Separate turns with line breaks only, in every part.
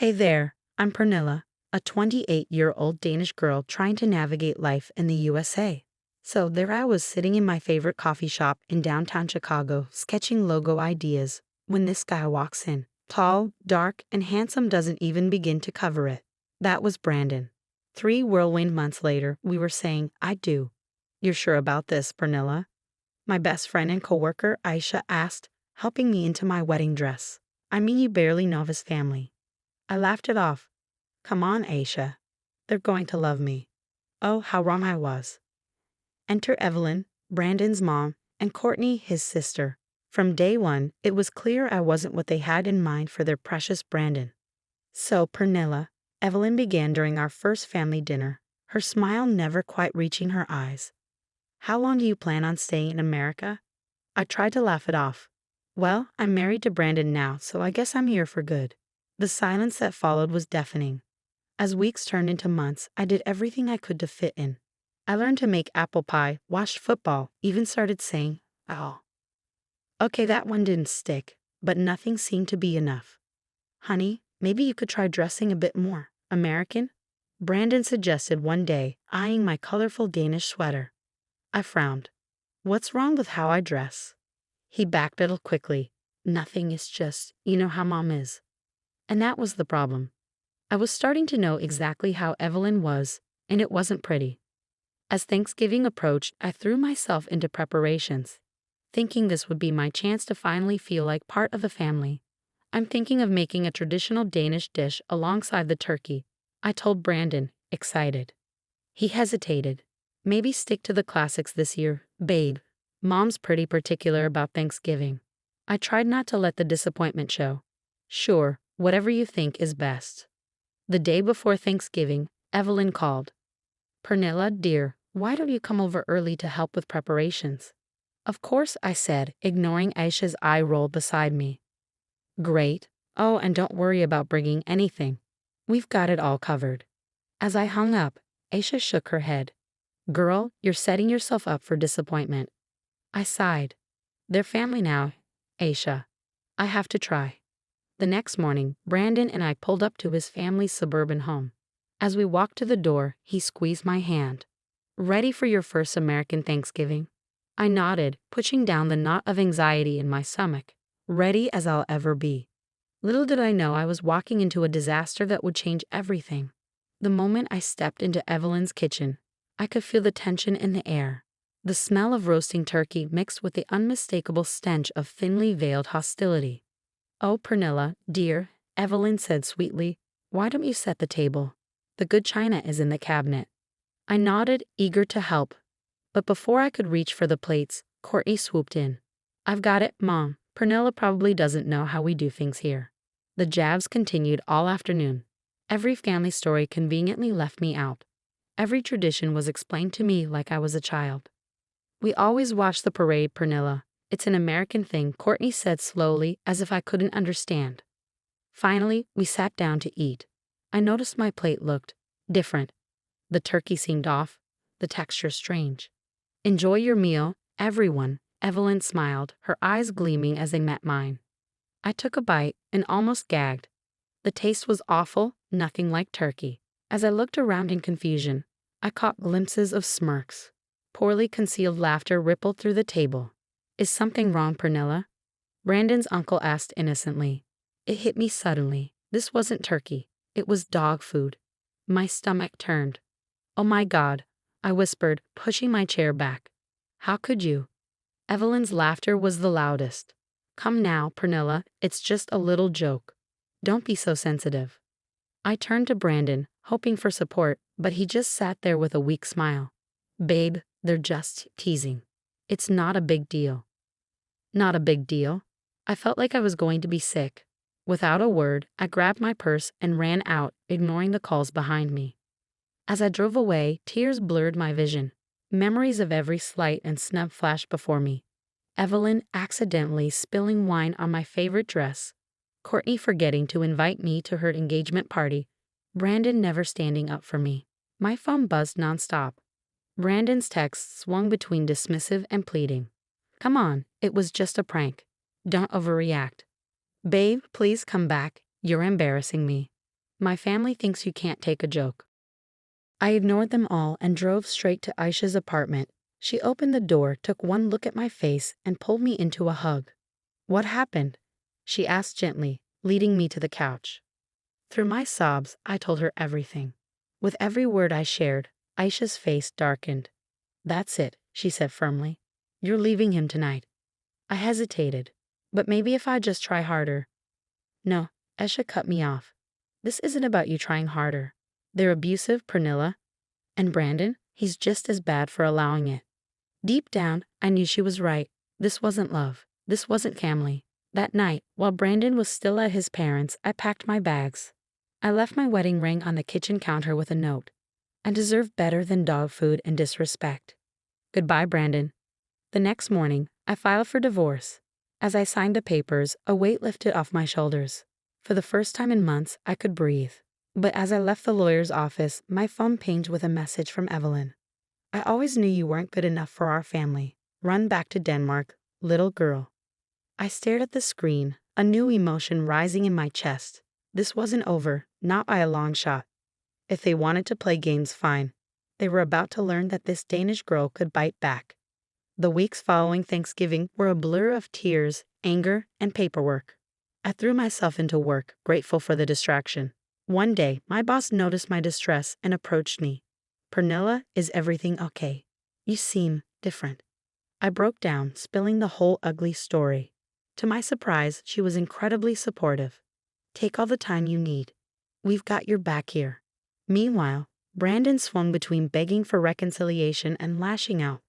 Hey there, I'm Pernilla, a 28-year-old Danish girl trying to navigate life in the USA. So there I was sitting in my favorite coffee shop in downtown Chicago, sketching logo ideas, when this guy walks in. Tall, dark, and handsome doesn't even begin to cover it. That was Brandon. 3 whirlwind months later, we were saying, I do. You're sure about this, Pernilla? My best friend and coworker, Aisha, asked, helping me into my wedding dress. I mean, you barely know of his family. I laughed it off. Come on, Aisha. They're going to love me. Oh, how wrong I was. Enter Evelyn, Brandon's mom, and Courtney, his sister. From day one, it was clear I wasn't what they had in mind for their precious Brandon. So, Pernilla, Evelyn began during our first family dinner, her smile never quite reaching her eyes. How long do you plan on staying in America? I tried to laugh it off. Well, I'm married to Brandon now, so I guess I'm here for good. The silence that followed was deafening. As weeks turned into months, I did everything I could to fit in. I learned to make apple pie, watched football, even started saying, oh. Okay, that one didn't stick, but nothing seemed to be enough. Honey, maybe you could try dressing a bit more American? Brandon suggested one day, eyeing my colorful Danish sweater. I frowned. What's wrong with how I dress? He backpedaled quickly. Nothing, is just, you know how mom is. And that was the problem. I was starting to know exactly how Evelyn was, and it wasn't pretty. As Thanksgiving approached, I threw myself into preparations, thinking this would be my chance to finally feel like part of the family. I'm thinking of making a traditional Danish dish alongside the turkey, I told Brandon, excited. He hesitated. Maybe stick to the classics this year, babe. Mom's pretty particular about Thanksgiving. I tried not to let the disappointment show. Sure, whatever you think is best. The day before Thanksgiving, Evelyn called. Pernilla, dear, why don't you come over early to help with preparations? Of course, I said, ignoring Aisha's eye roll beside me. Great. Oh, and don't worry about bringing anything. We've got it all covered. As I hung up, Aisha shook her head. Girl, you're setting yourself up for disappointment. I sighed. They're family now, Aisha. I have to try. The next morning, Brandon and I pulled up to his family's suburban home. As we walked to the door, he squeezed my hand. Ready for your first American Thanksgiving? I nodded, pushing down the knot of anxiety in my stomach. Ready as I'll ever be. Little did I know I was walking into a disaster that would change everything. The moment I stepped into Evelyn's kitchen, I could feel the tension in the air. The smell of roasting turkey mixed with the unmistakable stench of thinly veiled hostility. Oh, Pernilla, dear, Evelyn said sweetly, why don't you set the table? The good china is in the cabinet. I nodded, eager to help. But before I could reach for the plates, Courtney swooped in. I've got it, Mom. Pernilla probably doesn't know how we do things here. The jabs continued all afternoon. Every family story conveniently left me out. Every tradition was explained to me like I was a child. We always watch the parade, Pernilla. It's an American thing, Courtney said slowly, as if I couldn't understand. Finally, we sat down to eat. I noticed my plate looked different. The turkey seemed off, the texture strange. Enjoy your meal, everyone, Evelyn smiled, her eyes gleaming as they met mine. I took a bite and almost gagged. The taste was awful, nothing like turkey. As I looked around in confusion, I caught glimpses of smirks. Poorly concealed laughter rippled through the table. Is something wrong, Pernilla? Brandon's uncle asked innocently. It hit me suddenly. This wasn't turkey. It was dog food. My stomach turned. Oh my God, I whispered, pushing my chair back. How could you? Evelyn's laughter was the loudest. Come now, Pernilla, it's just a little joke. Don't be so sensitive. I turned to Brandon, hoping for support, but he just sat there with a weak smile. Babe, they're just teasing. It's not a big deal. Not a big deal. I felt like I was going to be sick. Without a word, I grabbed my purse and ran out, ignoring the calls behind me. As I drove away, tears blurred my vision. Memories of every slight and snub flashed before me. Evelyn accidentally spilling wine on my favorite dress. Courtney forgetting to invite me to her engagement party. Brandon never standing up for me. My phone buzzed nonstop. Brandon's text swung between dismissive and pleading. Come on, it was just a prank. Don't overreact. Babe, please come back. You're embarrassing me. My family thinks you can't take a joke. I ignored them all and drove straight to Aisha's apartment. She opened the door, took one look at my face, and pulled me into a hug. What happened? She asked gently, leading me to the couch. Through my sobs, I told her everything. With every word I shared, Aisha's face darkened. That's it, she said firmly. You're leaving him tonight. I hesitated. But maybe if I just try harder. No, Aisha cut me off. This isn't about you trying harder. They're abusive, Pernilla. And Brandon, he's just as bad for allowing it. Deep down, I knew she was right. This wasn't love. This wasn't family. That night, while Brandon was still at his parents', I packed my bags. I left my wedding ring on the kitchen counter with a note. I deserve better than dog food and disrespect. Goodbye, Brandon. The next morning, I filed for divorce. As I signed the papers, a weight lifted off my shoulders. For the first time in months, I could breathe. But as I left the lawyer's office, my phone pinged with a message from Evelyn. I always knew you weren't good enough for our family. Run back to Denmark, little girl. I stared at the screen, a new emotion rising in my chest. This wasn't over, not by a long shot. If they wanted to play games, fine. They were about to learn that this Danish girl could bite back. The weeks following Thanksgiving were a blur of tears, anger, and paperwork. I threw myself into work, grateful for the distraction. One day, my boss noticed my distress and approached me. Pernilla, is everything okay? You seem different. I broke down, spilling the whole ugly story. To my surprise, she was incredibly supportive. Take all the time you need. We've got your back here. Meanwhile, Brandon swung between begging for reconciliation and lashing out.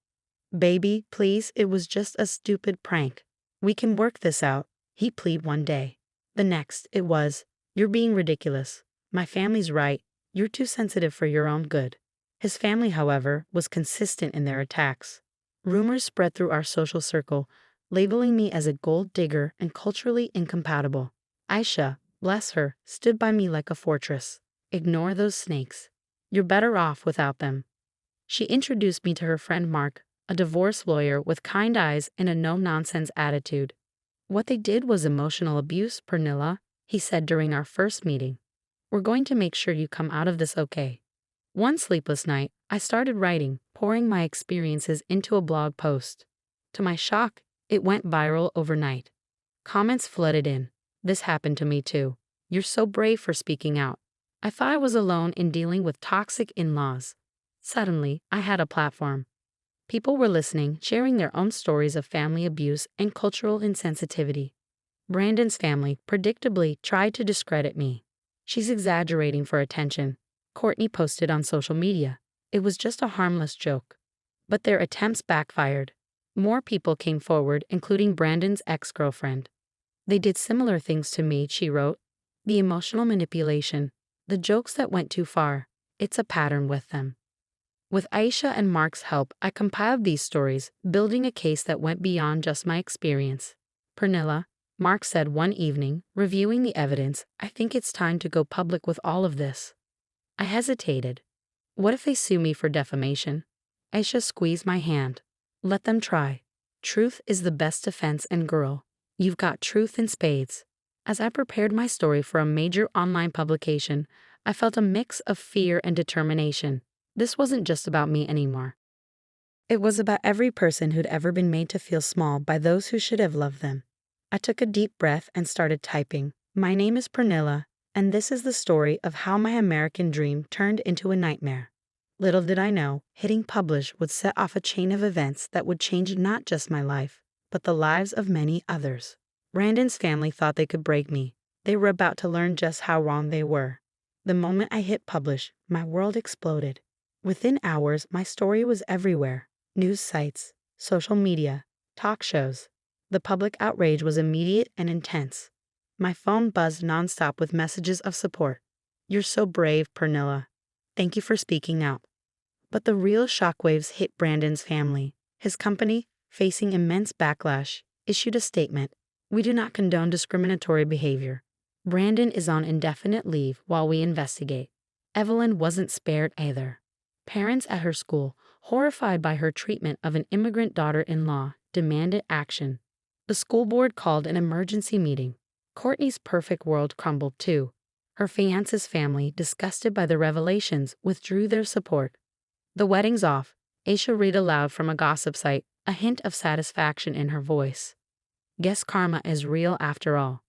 Baby, please, it was just a stupid prank. We can work this out, he pleaded one day. The next, it was, you're being ridiculous. My family's right. You're too sensitive for your own good. His family, however, was consistent in their attacks. Rumors spread through our social circle, labeling me as a gold digger and culturally incompatible. Aisha, bless her, stood by me like a fortress. Ignore those snakes. You're better off without them. She introduced me to her friend Mark, a divorce lawyer with kind eyes and a no-nonsense attitude. What they did was emotional abuse, Pernilla, he said during our first meeting. We're going to make sure you come out of this okay. One sleepless night, I started writing, pouring my experiences into a blog post. To my shock, it went viral overnight. Comments flooded in. This happened to me too. You're so brave for speaking out. I thought I was alone in dealing with toxic in-laws. Suddenly, I had a platform. People were listening, sharing their own stories of family abuse and cultural insensitivity. Brandon's family, predictably, tried to discredit me. She's exaggerating for attention, Courtney posted on social media. It was just a harmless joke. But their attempts backfired. More people came forward, including Brandon's ex-girlfriend. They did similar things to me, she wrote. The emotional manipulation, the jokes that went too far, it's a pattern with them. With Aisha and Mark's help, I compiled these stories, building a case that went beyond just my experience. Pernilla, Mark said one evening, reviewing the evidence, I think it's time to go public with all of this. I hesitated. What if they sue me for defamation? Aisha squeezed my hand. Let them try. Truth is the best defense, and girl, you've got truth in spades. As I prepared my story for a major online publication, I felt a mix of fear and determination. This wasn't just about me anymore. It was about every person who'd ever been made to feel small by those who should have loved them. I took a deep breath and started typing. My name is Pernilla, and this is the story of how my American dream turned into a nightmare. Little did I know, hitting publish would set off a chain of events that would change not just my life, but the lives of many others. Brandon's family thought they could break me. They were about to learn just how wrong they were. The moment I hit publish, my world exploded. Within hours, my story was everywhere. News sites, social media, talk shows. The public outrage was immediate and intense. My phone buzzed nonstop with messages of support. You're so brave, Pernilla. Thank you for speaking out. But the real shockwaves hit Brandon's family. His company, facing immense backlash, issued a statement. We do not condone discriminatory behavior. Brandon is on indefinite leave while we investigate. Evelyn wasn't spared either. Parents at her school, horrified by her treatment of an immigrant daughter-in-law, demanded action. The school board called an emergency meeting. Courtney's perfect world crumbled too. Her fiance's family, disgusted by the revelations, withdrew their support. The wedding's off, Aisha read aloud from a gossip site, a hint of satisfaction in her voice. Guess karma is real after all.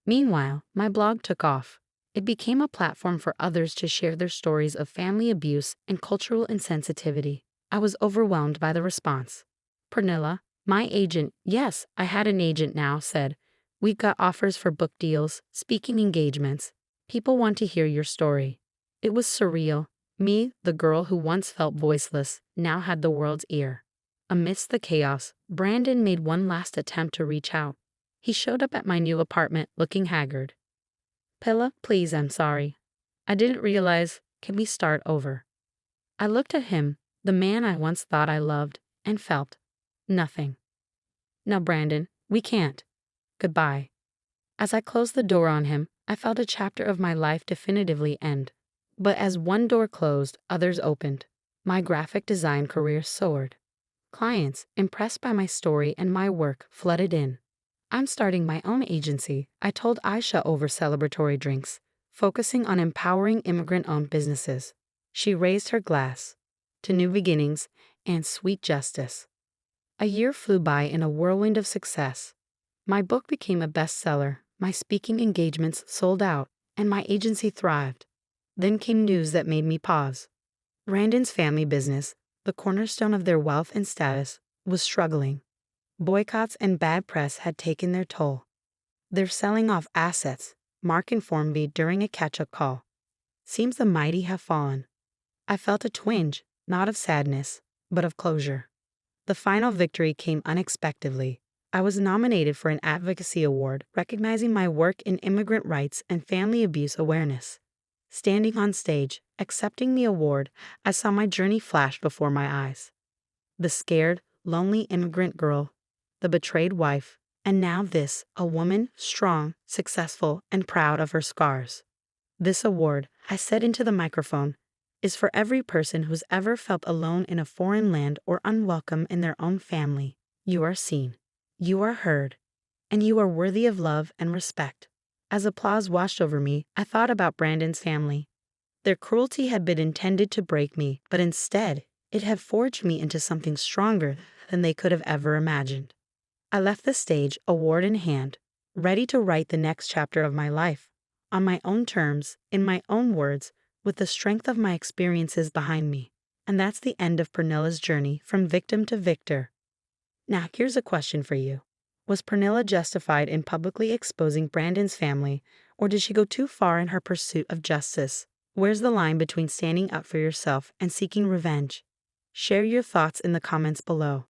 Meanwhile, my blog took off. It became a platform for others to share their stories of family abuse and cultural insensitivity. I was overwhelmed by the response. Pernilla, my agent, yes, I had an agent now, said, "We've got offers for book deals, speaking engagements. People want to hear your story." It was surreal. Me, the girl who once felt voiceless, now had the world's ear. Amidst the chaos, Brandon made one last attempt to reach out. He showed up at my new apartment looking haggard. "Pilla, please, I'm sorry. I didn't realize. Can we start over?" I looked at him, the man I once thought I loved, and felt nothing. "No, Brandon, we can't. Goodbye." As I closed the door on him, I felt a chapter of my life definitively end. But as one door closed, others opened. My graphic design career soared. Clients, impressed by my story and my work, flooded in. "I'm starting my own agency," I told Aisha over celebratory drinks, focusing on empowering immigrant-owned businesses. She raised her glass to new beginnings and sweet justice. A year flew by in a whirlwind of success. My book became a bestseller, my speaking engagements sold out, and my agency thrived. Then came news that made me pause. Brandon's family business, the cornerstone of their wealth and status, was struggling. Boycotts and bad press had taken their toll. "They're selling off assets," Mark informed me during a catch-up call. "Seems the mighty have fallen." I felt a twinge, not of sadness, but of closure. The final victory came unexpectedly. I was nominated for an advocacy award recognizing my work in immigrant rights and family abuse awareness. Standing on stage, accepting the award, I saw my journey flash before my eyes. The scared, lonely immigrant girl, the betrayed wife, and now this, a woman, strong, successful, and proud of her scars. "This award," I said into the microphone, "is for every person who's ever felt alone in a foreign land or unwelcome in their own family. You are seen, you are heard, and you are worthy of love and respect." As applause washed over me, I thought about Brandon's family. Their cruelty had been intended to break me, but instead, it had forged me into something stronger than they could have ever imagined. I left the stage, award in hand, ready to write the next chapter of my life, on my own terms, in my own words, with the strength of my experiences behind me. And that's the end of Pernilla's journey from victim to victor. Now, here's a question for you. Was Pernilla justified in publicly exposing Brandon's family, or did she go too far in her pursuit of justice? Where's the line between standing up for yourself and seeking revenge? Share your thoughts in the comments below.